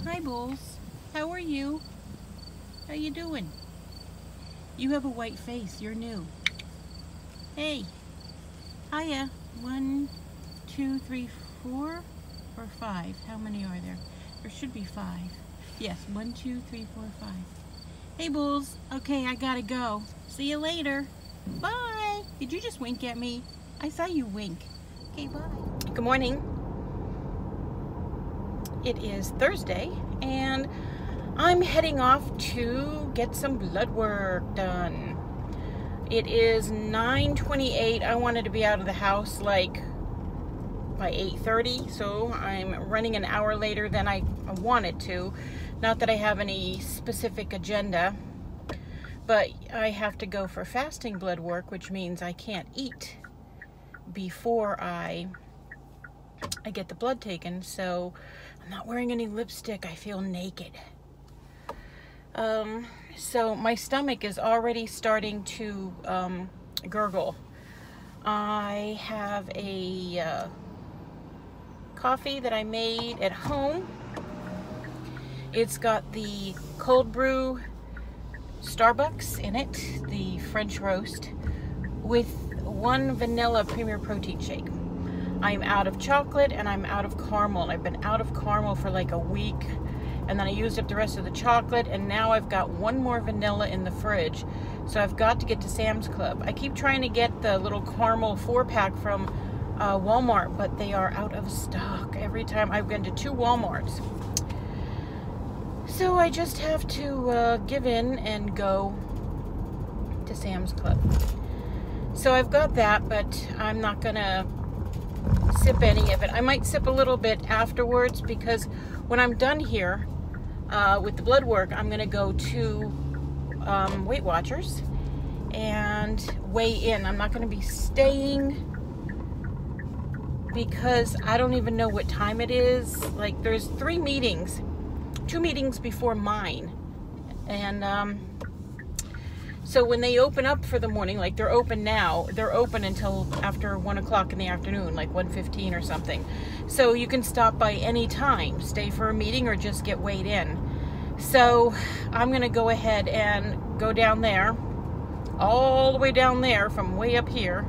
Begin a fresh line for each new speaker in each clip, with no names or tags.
Hi, Bulls. How are you? How you doing? You have a white face. You're new. Hey. Hiya. 1, 2, 3, 4, or 5? How many are there? There should be 5. Yes, 1, 2, 3, 4, 5. Hey, Bulls. Okay, I gotta go. See you later. Bye. Did you just wink at me? I saw you wink. Okay, bye. Good morning. It is Thursday, and I'm heading off to get some blood work done. It is 9:28. I wanted to be out of the house like by 8:30, so I'm running an hour later than I wanted to. Not that I have any specific agenda, but I have to go for fasting blood work, which means I can't eat before I get the blood taken. So I'm not wearing any lipstick. I feel naked. So my stomach is already starting to gurgle. I have a coffee that I made at home. It's got the cold brew Starbucks in it, the French roast, with 1 vanilla Premier Protein shake. I'm out of chocolate and I'm out of caramel. I've been out of caramel for like a week, and then I used up the rest of the chocolate, and now I've got 1 more vanilla in the fridge. So I've got to get to Sam's Club. I keep trying to get the little caramel 4-pack from Walmart, but they are out of stock every time. I've been to 2 Walmarts. So I just have to give in and go to Sam's Club. So I've got that, but I'm not gonna sip any of it. I might sip a little bit afterwards, because when I'm done here with the blood work, I'm gonna go to Weight Watchers and weigh in. I'm not gonna be staying because I don't even know what time it is. Like, there's 3 meetings, 2 meetings before mine, and so when they open up for the morning, like they're open now, they're open until after 1 o'clock in the afternoon, like 1:15 or something. So you can stop by any time, stay for a meeting, or just get weighed in. So I'm gonna go ahead and go down there, all the way down there from way up here.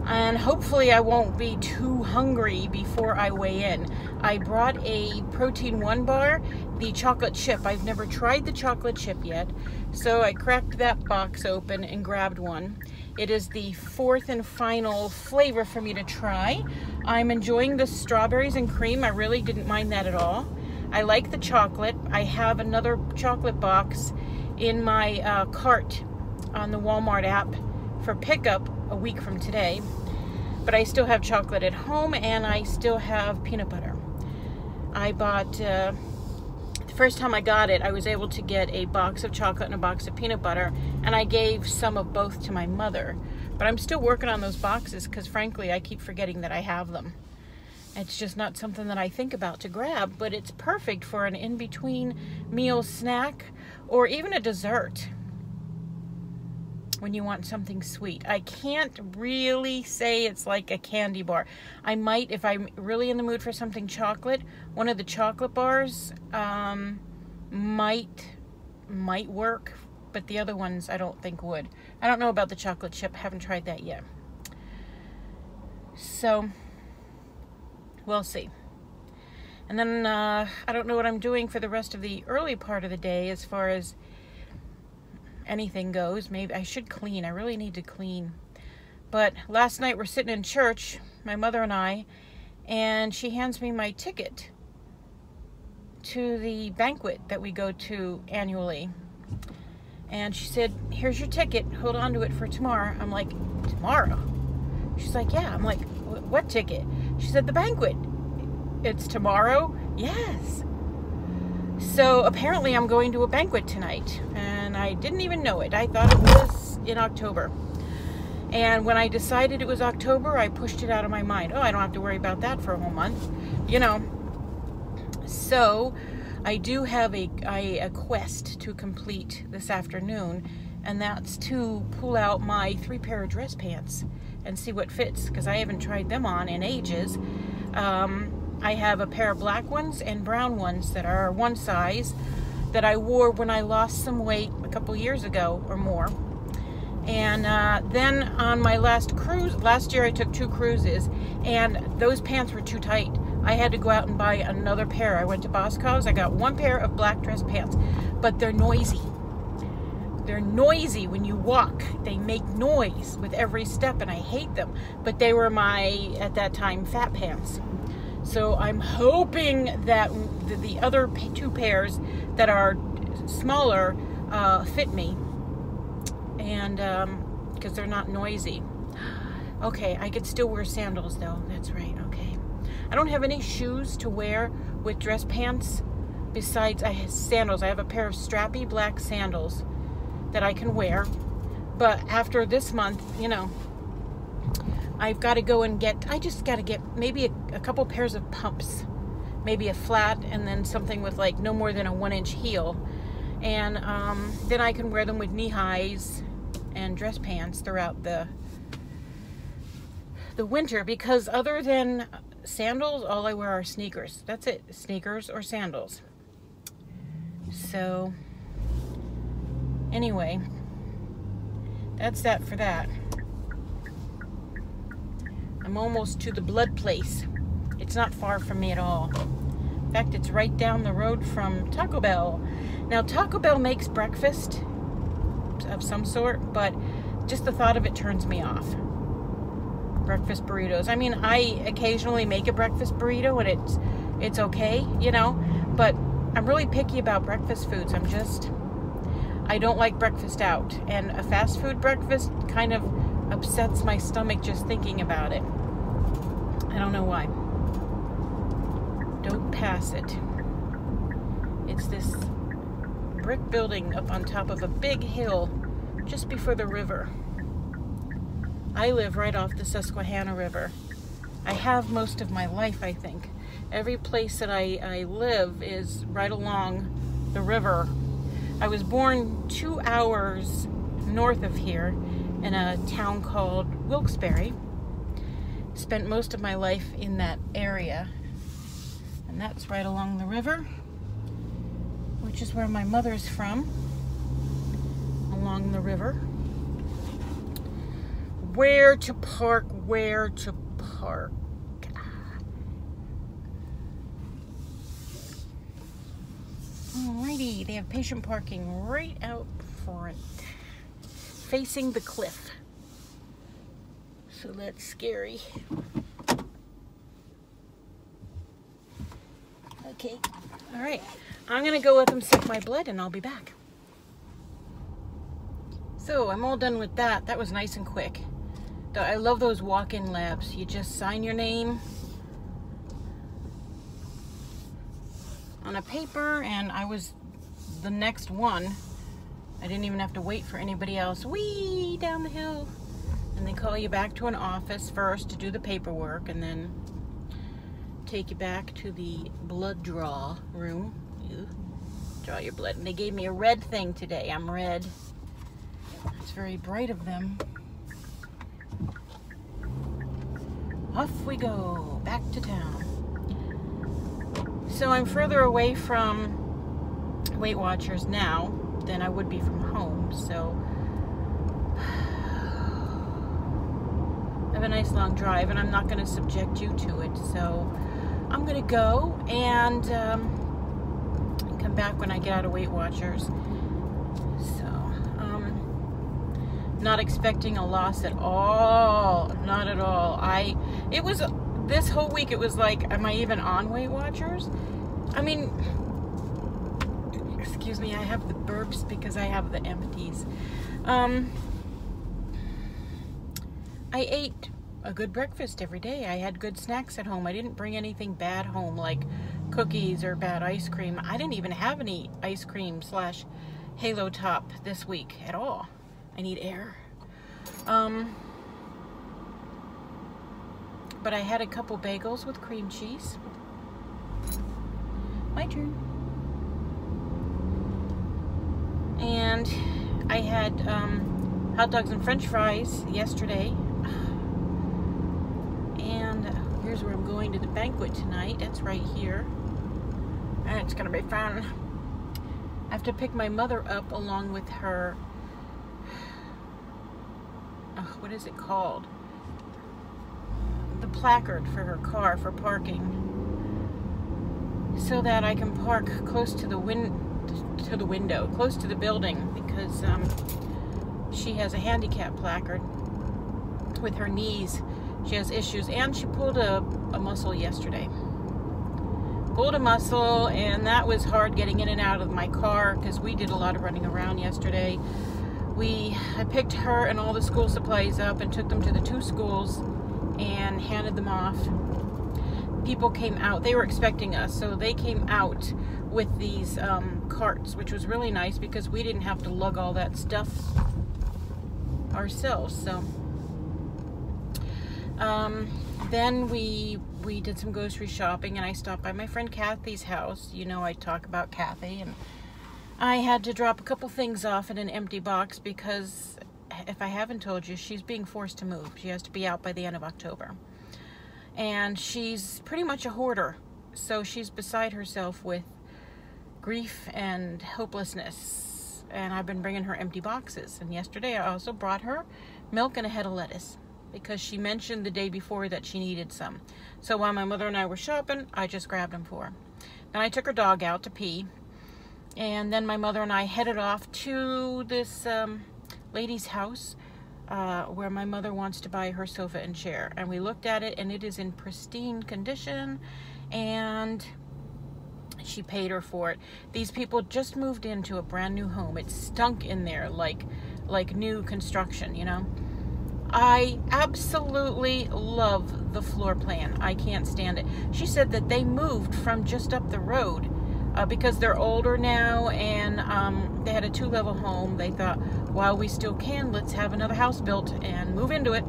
And hopefully I won't be too hungry before I weigh in. I brought a Protein 1 bar, the chocolate chip. I've never tried the chocolate chip yet, so I cracked that box open and grabbed one. It is the 4th and final flavor for me to try. I'm enjoying the strawberries and cream. I really didn't mind that at all. I like the chocolate. I have another chocolate box in my cart on the Walmart app for pickup a week from today, but I still have chocolate at home, and I still have peanut butter. I bought, the first time I got it, I was able to get a box of chocolate and a box of peanut butter, and I gave some of both to my mother. But I'm still working on those boxes because, frankly, I keep forgetting that I have them. It's just not something that I think about to grab, but it's perfect for an in-between meal snack or even a dessert when you want something sweet. I can't really say it's like a candy bar. I might, if I'm really in the mood for something chocolate, one of the chocolate bars might work, but the other ones I don't think would. I don't know about the chocolate chip. Haven't tried that yet. So we'll see. And then I don't know what I'm doing for the rest of the early part of the day as far as anything goes. Maybe I should clean. I really need to clean. But last night we're sitting in church, my mother and I, and she hands me my ticket to the banquet that we go to annually. And she said, "Here's your ticket. Hold on to it for tomorrow." I'm like, "Tomorrow?" She's like, "Yeah." I'm like, "What ticket?" She said, "The banquet." "It's tomorrow?" "Yes." So apparently I'm going to a banquet tonight, and I didn't even know it. I thought it was in October. And when I decided it was October, I pushed it out of my mind. Oh, I don't have to worry about that for a whole month, you know. So I do have a quest to complete this afternoon, and that's to pull out my 3 pair of dress pants and see what fits, because I haven't tried them on in ages. I have a pair of black ones and brown ones that are one size that I wore when I lost some weight a couple years ago or more. And then on my last cruise, last year I took 2 cruises, and those pants were too tight. I had to go out and buy another pair. I went to Bosco's. I got 1 pair of black dress pants, but they're noisy. They're noisy when you walk. They make noise with every step, and I hate them. But they were my, at that time, fat pants. So I'm hoping that the other 2 pairs that are smaller fit me. And because they're not noisy. Okay, I could still wear sandals though. That's right. Okay, I don't have any shoes to wear with dress pants besides I have sandals. I have a pair of strappy black sandals that I can wear, but after this month, you know, I've got to go and I just got to get maybe a couple pairs of pumps, maybe a flat, and then something with like no more than a 1-inch heel. And then I can wear them with knee highs and dress pants throughout the winter, because other than sandals, all I wear are sneakers. That's it, sneakers or sandals. So anyway, that's that for that. I'm almost to the blood place. It's not far from me at all. In fact, it's right down the road from Taco Bell. Now, Taco Bell makes breakfast of some sort, but just the thought of it turns me off. Breakfast burritos. I mean, I occasionally make a breakfast burrito, and it's okay, you know, but I'm really picky about breakfast foods. I don't like breakfast out, and a fast food breakfast kind of upsets my stomach just thinking about it. I don't know why. Don't pass it. It's this brick building up on top of a big hill just before the river. I live right off the Susquehanna River. I have most of my life, I think. Every place that I live is right along the river. I was born 2 hours north of here in a town called Wilkes-Barre. Spent most of my life in that area. And that's right along the river, which is where my mother's from, along the river. Where to park, where to park. Alrighty, they have patient parking right out front, facing the cliff. So that's scary. Okay, all right. I'm gonna go let them suck my blood and I'll be back. So I'm all done with that. That was nice and quick. I love those walk-in labs. You just sign your name on a paper, and I was the next one. I didn't even have to wait for anybody else. Whee! Down the hill. And they call you back to an office first to do the paperwork, and then take you back to the blood draw room. Ew. Draw your blood. And they gave me a red thing today. I'm red. It's very bright of them. Off we go, back to town. So I'm further away from Weight Watchers now than I would be from home, so I have a nice long drive, and I'm not going to subject you to it, so I'm going to go and come back when I get out of Weight Watchers. So, not expecting a loss at all, not at all. It was, this whole week it was like, am I even on Weight Watchers? I mean, excuse me, I have the burps because I have the empties. I ate a good breakfast every day. I had good snacks at home. I didn't bring anything bad home, like cookies or bad ice cream. I didn't even have any ice cream / Halo Top this week at all. I need air. But I had a couple bagels with cream cheese. My turn. And I had hot dogs and french fries yesterday. And here's where I'm going to the banquet tonight. It's right here. And it's gonna be fun. I have to pick my mother up along with her, what is it called? The placard for her car for parking, so that I can park close to the window, close to the building, because she has a handicap placard with her knees. She has issues, and she pulled a muscle yesterday. Pulled a muscle, and that was hard getting in and out of my car because we did a lot of running around yesterday. I picked her and all the school supplies up and took them to the 2 schools and handed them off. People came out. They were expecting us, so they came out with these carts, which was really nice because we didn't have to lug all that stuff ourselves. So then we did some grocery shopping, and I stopped by my friend Kathy's house. You know, I talk about Kathy, and I had to drop a couple things off in an empty box because, if I haven't told you, she's being forced to move. She has to be out by the end of October. And she's pretty much a hoarder. So she's beside herself with grief and hopelessness. And I've been bringing her empty boxes. And yesterday I also brought her milk and a head of lettuce, because she mentioned the day before that she needed some. So while my mother and I were shopping, I just grabbed them for her. Then I took her dog out to pee. And then my mother and I headed off to this lady's house where my mother wants to buy her sofa and chair. And we looked at it, and it is in pristine condition, and she paid her for it. These people just moved into a brand new home. It stunk in there like new construction, you know. I absolutely love the floor plan. I can't stand it. She said that they moved from just up the road because they're older now, and they had a 2-level home. They thought, while we still can, let's have another house built and move into it.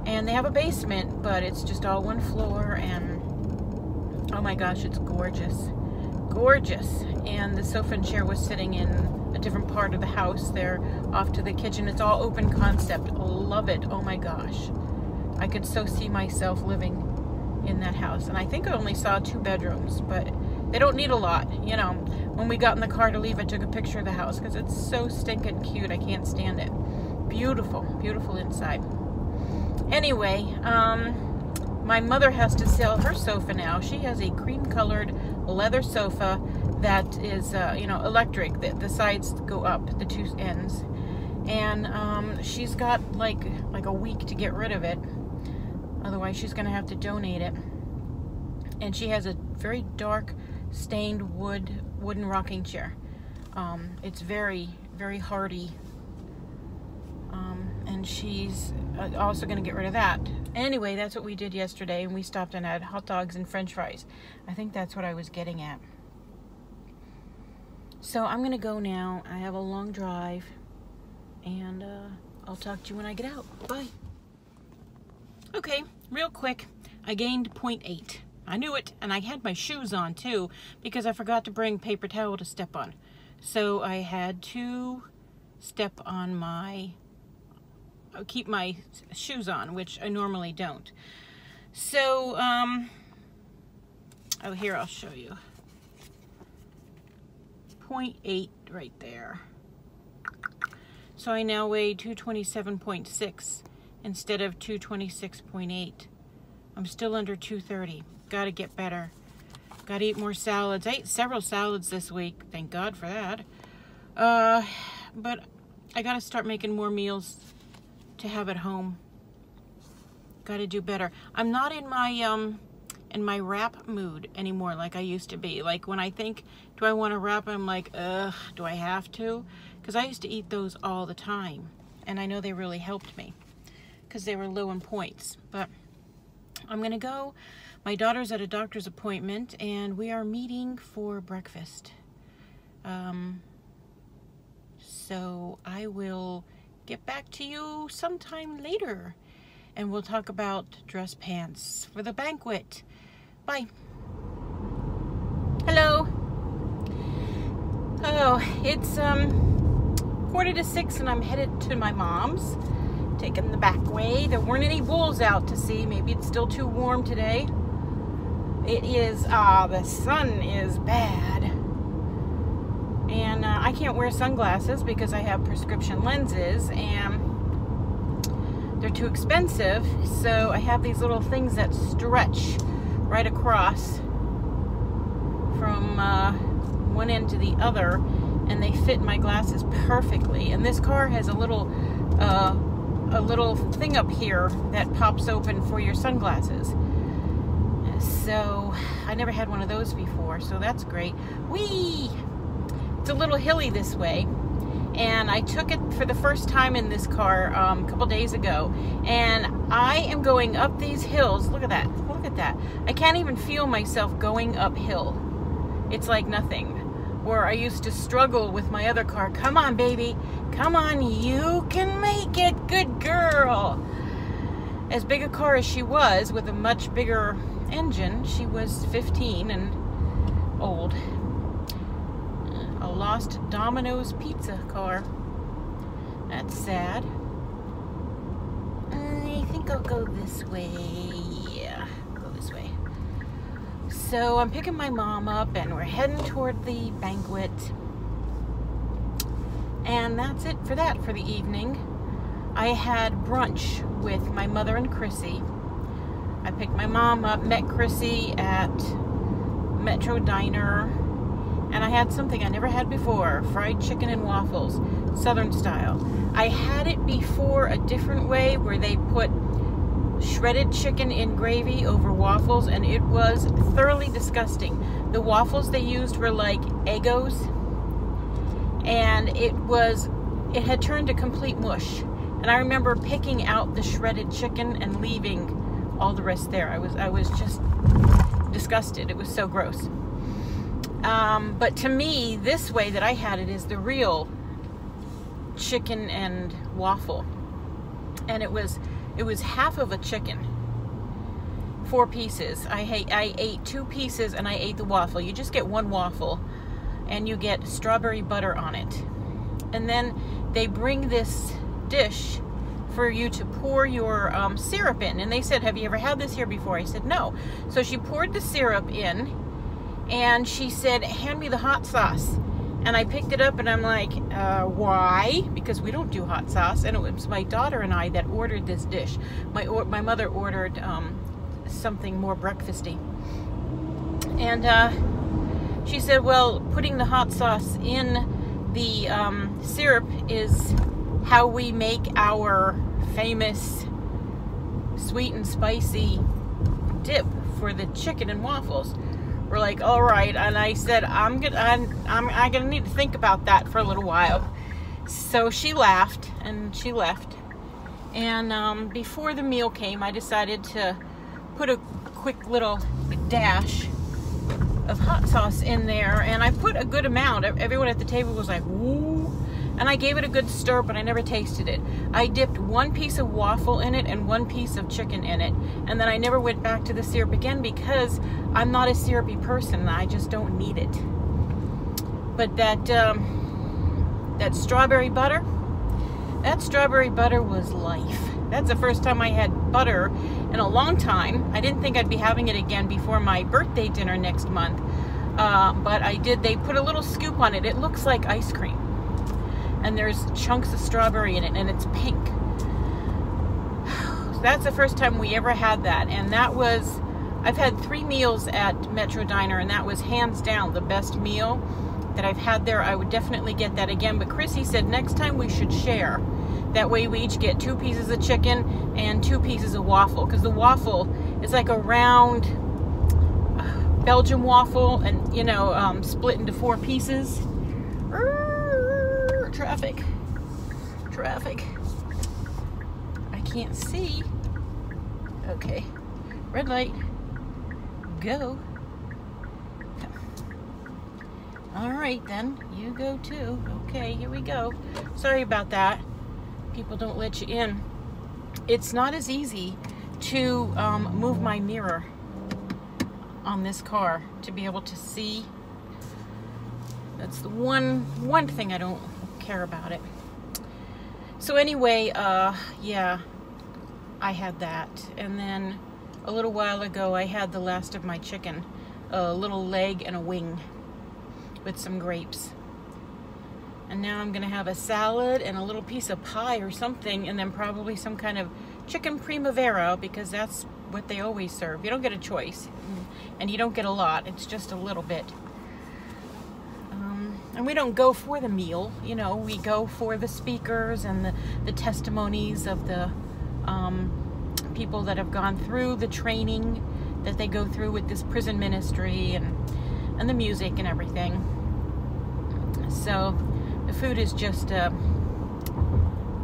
And they have a basement, but it's just all 1 floor, and oh my gosh, it's gorgeous. Gorgeous. And the sofa and chair was sitting in a different part of the house. They're off to the kitchen. It's all open concept. Love it. Oh my gosh. I could so see myself living in that house. And I think I only saw 2 bedrooms, but they don't need a lot. You know, when we got in the car to leave, I took a picture of the house because it's so stinking cute. I can't stand it. Beautiful, beautiful inside. Anyway, my mother has to sell her sofa now. She has a cream-colored leather sofa that is, you know, electric. The sides go up, the 2 ends. And she's got like a week to get rid of it. Otherwise, she's going to have to donate it. And she has a very dark stained wooden rocking chair. It's very, very hardy. And she's also going to get rid of that. Anyway, that's what we did yesterday, and we stopped and had hot dogs and french fries. I think that's what I was getting at. So I'm going to go now. I have a long drive, and I'll talk to you when I get out. Bye. Okay, real quick, I gained 0.8. I knew it, and I had my shoes on too, because I forgot to bring paper towel to step on. So I had to step on keep my shoes on, which I normally don't. So, oh, here, I'll show you. 0.8 right there. So I now weigh 227.6 instead of 226.8. I'm still under 230. Gotta get better. Gotta eat more salads. I ate several salads this week. Thank God for that. But I gotta start making more meals to have at home. Gotta do better. I'm not in my wrap mood anymore like I used to be. Like when I think, do I want to wrap? I'm like, ugh, do I have to? Because I used to eat those all the time, and I know they really helped me because they were low in points. But I'm gonna go. My daughter's at a doctor's appointment, and we are meeting for breakfast. So I will get back to you sometime later, and we'll talk about dress pants for the banquet. Bye. Hello. Oh, it's 5:45, and I'm headed to my mom's, Taking the back way. There weren't any wolves out to see. Maybe it's still too warm today. It is, the sun is bad. And I can't wear sunglasses because I have prescription lenses and they're too expensive. So I have these little things that stretch right across from one end to the other, and they fit my glasses perfectly. And this car has a little thing up here that pops open for your sunglasses. So I never had one of those before, so that's great. Whee! It's a little hilly this way, and I took it for the first time in this car a couple days ago, and I am going up these hills. Look at that. Look at that. I can't even feel myself going uphill. It's like nothing. Where I used to struggle with my other car. Come on, baby. Come on, you can make it. Good girl. As big a car as she was, with a much bigger engine, she was 15 and old. A lost Domino's pizza car. That's sad. I think I'll go this way. Yeah, go this way. So I'm picking my mom up and we're heading toward the banquet. And that's it for that for the evening. I had brunch with my mother and Chrissy. I picked my mom up, met Chrissy at Metro Diner, and I had something I never had before, fried chicken and waffles, Southern style. I had it before a different way where they put shredded chicken in gravy over waffles, and it was thoroughly disgusting. The waffles they used were like Eggos, and it had turned to complete mush. And I remember picking out the shredded chicken and leaving all the rest there. I was just disgusted. It was so gross. But to me, this way that I had it is the real chicken and waffle. And it was half of a chicken, 4 pieces. I ate 2 pieces and I ate the waffle. You just get 1 waffle and you get strawberry butter on it. And then they bring this dish for you to pour your syrup in. And they said, have you ever had this here before? I said, no. So she poured the syrup in and she said, hand me the hot sauce. And I picked it up and I'm like, why? Because we don't do hot sauce. And it was my daughter and I that ordered this dish. My mother ordered something more breakfasty. And she said, well, putting the hot sauce in the syrup is how we make our famous sweet and spicy dip for the chicken and waffles. We're like, all right. And I said, I'm gonna need to think about that for a little while. So she laughed and she left. And before the meal came, I decided to put a quick little dash of hot sauce in there, and I put a good amount. Everyone at the table was like, woo. And I gave it a good stir, but I never tasted it. I dipped 1 piece of waffle in it and 1 piece of chicken in it. And then I never went back to the syrup again because I'm not a syrupy person and I just don't need it. But that strawberry butter, was life. That's the first time I had butter in a long time. I didn't think I'd be having it again before my birthday dinner next month. But I did. They put a little scoop on it. It looks like ice cream. And there's chunks of strawberry in it, and it's pink. So that's the first time we ever had that. And that was, I've had 3 meals at Metro Diner, and that was hands down the best meal that I've had there. I would definitely get that again. But Chrissy said next time we should share. That way we each get 2 pieces of chicken and 2 pieces of waffle. Because the waffle is like a round Belgian waffle, and split into 4 pieces. Traffic. I can't see. Okay. Red light. Go. All right, then. You go too. Okay, here we go. Sorry about that. People don't let you in. It's not as easy to move my mirror on this car to be able to see. That's the one thing I don't care about it. So anyway, yeah, I had that. And then a little while ago, I had the last of my chicken, a little leg and a wing with some grapes. And now I'm gonna have a salad and a little piece of pie or something, and then probably some kind of chicken primavera, because that's what they always serve. You don't get a choice, and you don't get a lot. It's just a little bit. And we don't go for the meal, you know, we go for the speakers and the testimonies of the people that have gone through the training that they go through with this prison ministry, and the music and everything. So the food is just, I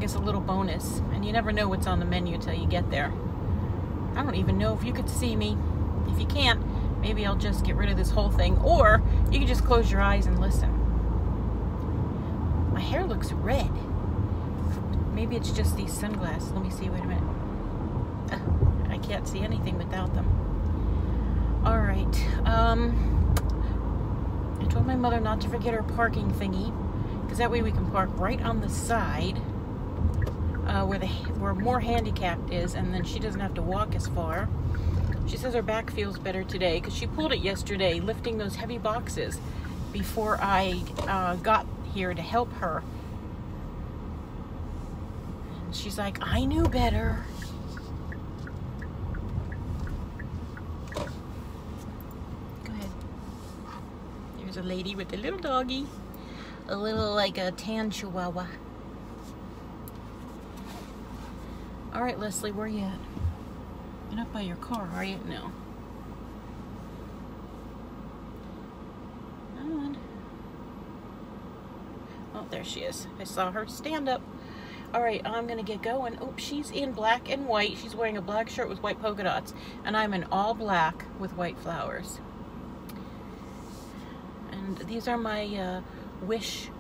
guess, a little bonus, and you never know what's on the menu till you get there. I don't even know if you could see me. If you can't, maybe I'll just get rid of this whole thing, or you can just close your eyes and listen. My hair looks red. Maybe it's just these sunglasses. Let me see, wait a minute. I can't see anything without them. All right. I told my mother not to forget her parking thingy, because that way we can park right on the side where more handicapped is, and then she doesn't have to walk as far. She says her back feels better today because she pulled it yesterday lifting those heavy boxes before I got here to help her. And she's like, I knew better. Go ahead. There's a lady with a little doggy. A little, like a tan chihuahua. All right, Leslie, where you at? You're not by your car, are you? No. Come on. Oh, there she is. I saw her stand up. All right, I'm gonna get going. Oh, she's in black and white. She's wearing a black shirt with white polka dots, and I'm in all black with white flowers. And these are my wish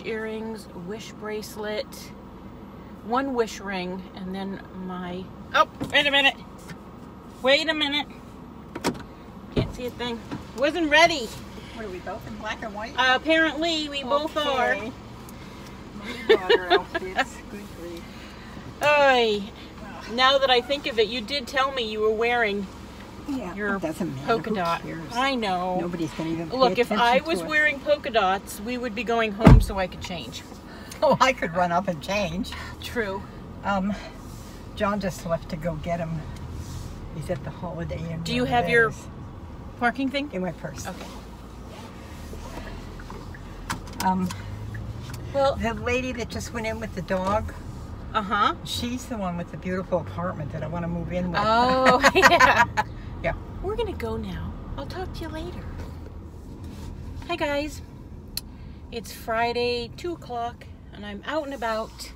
earrings, wish bracelet, one wish ring, and then my, oh, wait a minute. Can't see a thing. Wasn't ready.
What are we both in black and white?
Apparently we both are.
My daughter outfits. Good grief.
Oy. Now that I think of it, you did tell me you were wearing your polka dot. I know.
Nobody's gonna even pay
Look, if
attention
I
to
was
it.
wearing polka dots, we would be going home so I could change.
Oh, I could run up and change.
True.
John just left to go get him. He's at the Holiday Inn.
Do you have your parking thing?
In my purse.
Okay.
Well, the lady that just went in with the dog,
Uh-huh.
she's the one with the beautiful apartment that I want to move in with.
Oh, yeah.
Yeah.
We're gonna go now. I'll talk to you later. Hi, guys. It's Friday, 2 o'clock, and I'm out and about.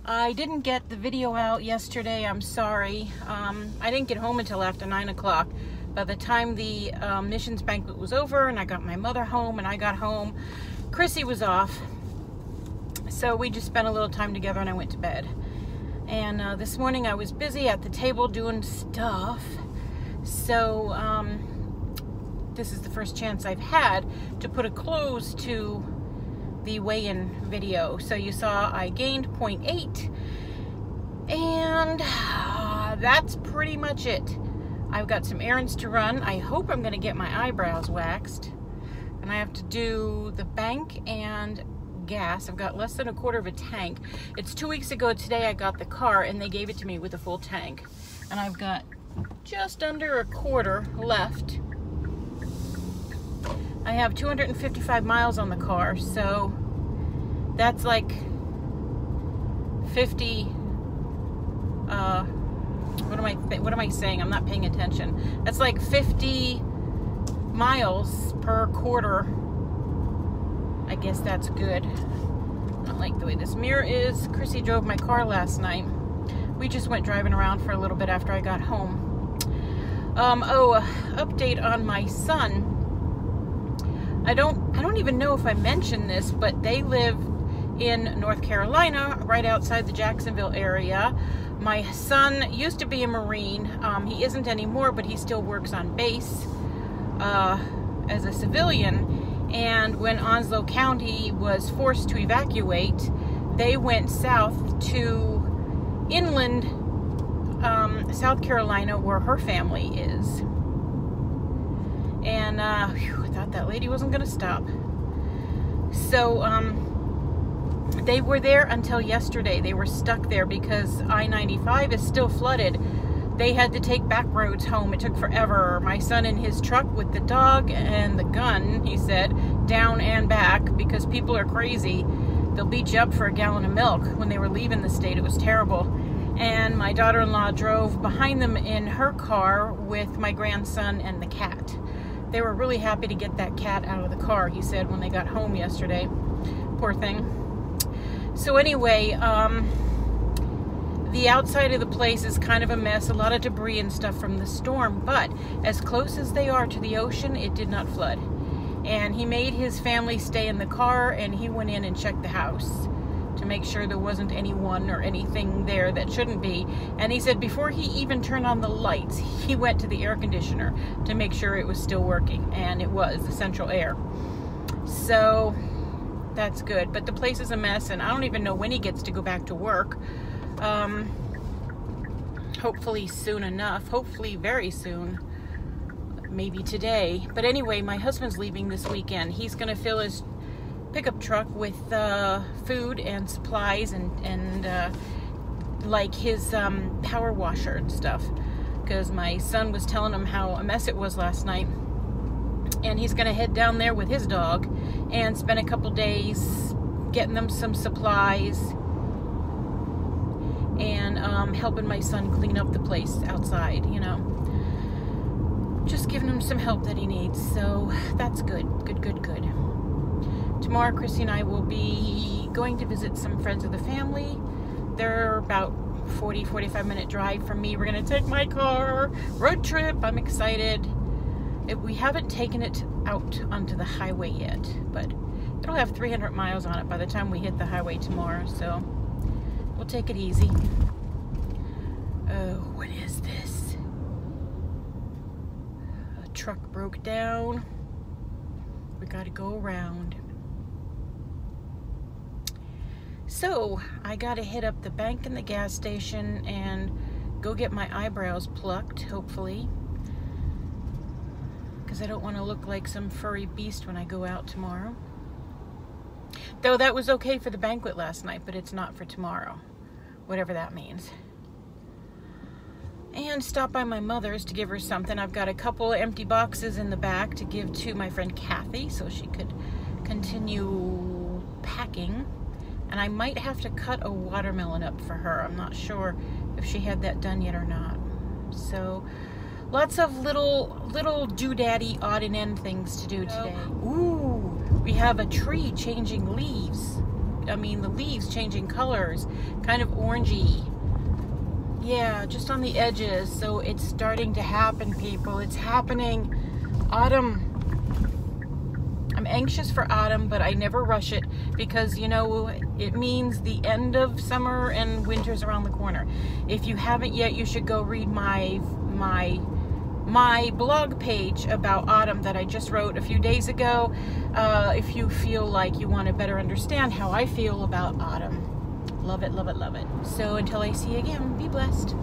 I didn't get the video out yesterday. I'm sorry. I didn't get home until after 9 o'clock. By the time the missions banquet was over and I got my mother home and I got home, Chrissy was off. So we just spent a little time together and I went to bed. And this morning I was busy at the table doing stuff. So this is the first chance I've had to put a close to the weigh-in video. So you saw I gained 0.8, and that's pretty much it. I've got some errands to run. I hope I'm gonna get my eyebrows waxed, and I have to do the bank and gas. I've got less than a quarter of a tank. It's 2 weeks ago today I got the car and they gave it to me with a full tank, and I've got just under a quarter left. I have 255 miles on the car, so that's like 50, what am I saying? I'm not paying attention. That's like 50 miles per quarter. I guess that's good. I don't like the way this mirror is. Chrissy drove my car last night. We just went driving around for a little bit after I got home. Update on my son. I don't even know if I mentioned this, but they live in North Carolina, right outside the Jacksonville area. My son used to be a Marine. He isn't anymore, but he still works on base as a civilian. And when Onslow County was forced to evacuate, they went south to inland South Carolina, where her family is. And I thought that lady wasn't going to stop. So they were there until yesterday. They were stuck there because I-95 is still flooded. They had to take back roads home. It took forever. My son in his truck with the dog and the gun, he said, down and back, because people are crazy. They'll beat you up for a gallon of milk. When they were leaving the state, it was terrible. And my daughter-in-law drove behind them in her car with my grandson and the cat. They were really happy to get that cat out of the car, he said, when they got home yesterday. Poor thing. So anyway, the outside of the place is kind of a mess, a lot of debris and stuff from the storm, but as close as they are to the ocean, it did not flood. And he made his family stay in the car, and he went in and checked the house to make sure there wasn't anyone or anything there that shouldn't be. And he said before he even turned on the lights, he went to the air conditioner to make sure it was still working, and it was, the central air. So that's good, but the place is a mess, and I don't even know when he gets to go back to work. Hopefully soon enough, hopefully very soon, maybe today. But anyway, my husband's leaving this weekend. He's going to fill his pickup truck with food and supplies and like his power washer and stuff, because my son was telling him how a mess it was last night. And he's going to head down there with his dog and spend a couple days getting them some supplies and helping my son clean up the place outside, you know. Just giving him some help that he needs. So that's good. Good. Tomorrow, Chrissy and I will be going to visit some friends of the family. They're about 40-45 minute drive from me. We're going to take my car. Road trip. I'm excited. We haven't taken it out onto the highway yet, but it'll have 300 miles on it by the time we hit the highway tomorrow, so we'll take it easy. Oh, what is this? A truck broke down. We gotta go around. So, I gotta hit up the bank and the gas station and go get my eyebrows plucked, hopefully. Because I don't want to look like some furry beast when I go out tomorrow. Though that was okay for the banquet last night, but it's not for tomorrow. Whatever that means. And stop by my mother's to give her something. I've got a couple empty boxes in the back to give to my friend Kathy so she could continue packing. And I might have to cut a watermelon up for her. I'm not sure if she had that done yet or not. So lots of little doodaddy odd and end things to do today. Ooh, we have a tree changing leaves. I mean, the leaves changing colors, kind of orangey. Yeah, just on the edges. So it's starting to happen, people. It's happening. Autumn. I'm anxious for autumn, but I never rush it because, you know, it means the end of summer and winter's around the corner. If you haven't yet, you should go read my blog page about autumn that I just wrote a few days ago. If you feel like you want to better understand how I feel about autumn. Love it, love it, love it. So until I see you again, be blessed.